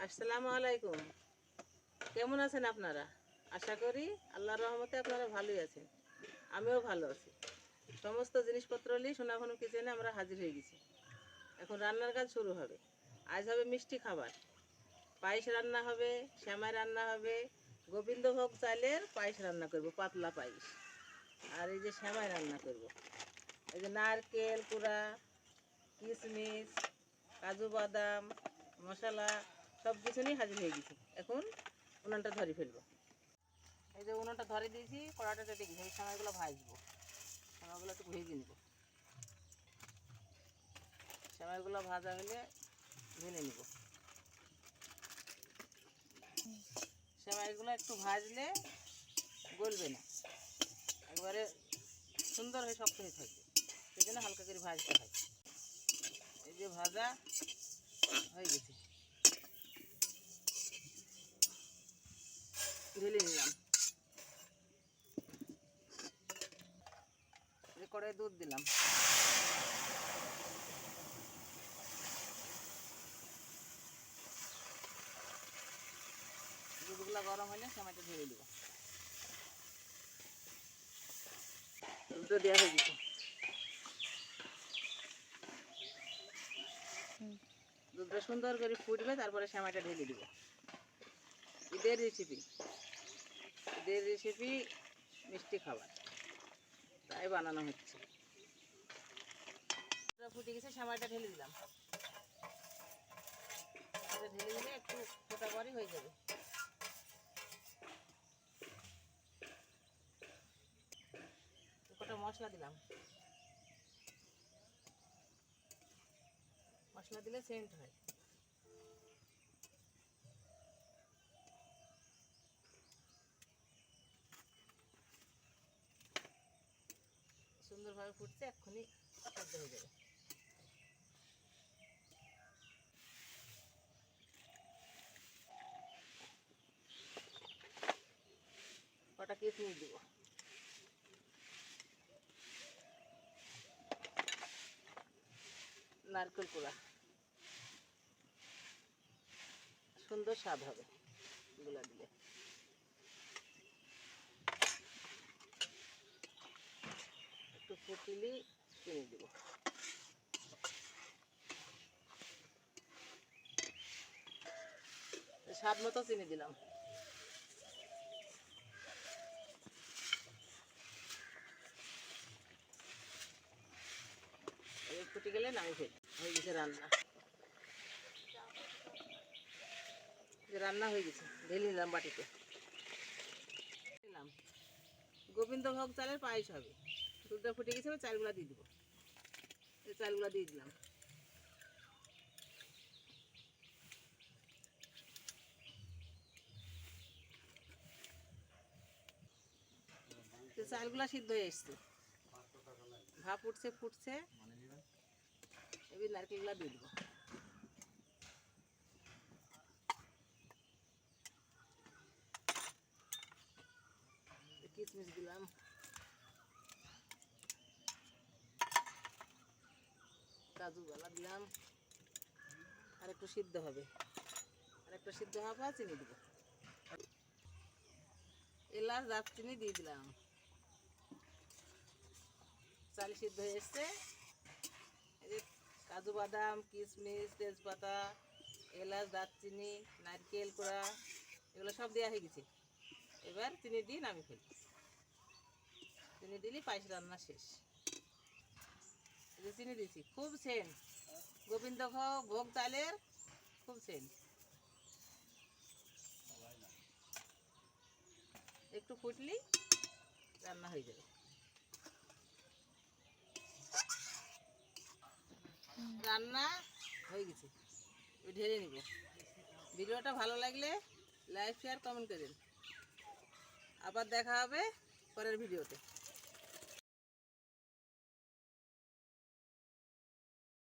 আসসালামু আলাইকুম। কেমন আছেন আপনারা? আশা করি আল্লাহর রহমতে আপনারা ভালোই আছেন। আমিও ভালো আছি। সমস্ত জিনিসপত্র নিয়ে সোনাভানু কিচেনে আমরা হাজির হয়ে গেছি। এখন রান্নার কাজ শুরু হবে। আজ হবে মিষ্টি খাবার। পায়েস রান্না হবে, সেমাই রান্না হবে, গোবিন্দভোগ চালের পায়েস রান্না করব, পাতলা পায়েস। আর এই যে সেমাই রান্না করব। এই যে নারকেল কুড়া, কিশমিশ, কাজু বাদাম, মশলা সব কিছু নিয়ে হাজির হয়ে গেছি। এখন উনানটা ধরে ফেলবো। এই যে উনানটা ধরে দিয়েছি, কড়াটা রেডে গেছি। এই সময়গুলো ভাজবো, সময়গুলো একটু ভেজে নেব। সময়গুলো ভাজা হলে ঢেলে নেব। সেমাইগুলো একটু ভাজলে গলবে না, একবারে সুন্দর হয়ে শক্ত হয়ে থাকবে, সেই জন্য হালকা করে ভাজতে হয়। এই যে ভাজা হয়ে গেছে, ঢেলে নিলাম। কড়াই দুধ দিলাম, দুধগুলো গরম হলে সেমাইটা ঢেলে দিব। দুধটা দেওয়া হয়ে গেছে, দুধটা সুন্দর করে ফুটবে, তারপরে সেমাইটা ঢেলে দিব। ঈদের রেসিপি মিষ্টি খাবার, তাই বানানো হচ্ছে। ফুটে গেছে, সেমাইটা ঢেলে দিলাম। ঢেলে দিলে একটু ফোটা পরই হয়ে যাবে। কটা মশলা দিলাম, মশলা দিলে সেন্ট হয়। সুন্দরভাবে ফুটছে, এক্ষুনি সেদ্ধ হয়ে যাবে। কটা কিশমিশ দিব, নারকেল কুড়া, সুন্দর স্বাদ হবে এগুলো দিলে। একটু ফুটিলি চিনি দিব। স্বাদ মতো চিনি দিলাম। ফুটে গেলে নামিয়ে ফেলি। হয়ে গেছে রান্না, রান্না হয়ে গেছে, ঢেলে নিলাম বাটিতে। দিলাম গোবিন্দভোগ চালের পায়েস হবে। দুধটা ফুটে গেছে, চালগুলা দিয়ে দিব। এই চালগুলা দিয়ে দিলাম। চালগুলা সিদ্ধ হয়ে এসছে, ভাপ ফুটছে। এবার নারকেলগুলা দিয়ে দিব। কিশমিশ দিলাম, কাজু বালা দিলাম। আর একটু সিদ্ধ হবে, চিনি দিব। এলাচ দারচিনি দিয়ে দিলাম। চাল সিদ্ধ হয়ে এসছে। এই যে কাজু বাদাম, কিশমিশ, তেজপাতা, এলাচ, দারচিনি, নারকেল কোড়া এগুলো সব দেওয়া হয়ে গেছে। এবার চিনি দিয়ে নামিয়ে ফেলি। চিনি দিলে পায়েস রান্না শেষ। এই যে চিনি দিয়েছি, খুব সেন্ট, গোবিন্দভোগ চালের খুব সেন্ট। একটু ফুটলি রান্না হয়ে যাবে। রান্না হয়ে গেছে, ঢেলে নিব। ভিডিওটা ভালো লাগলে লাইক শেয়ার কমেন্ট করেন। আবার দেখা হবে পরের ভিডিওতে।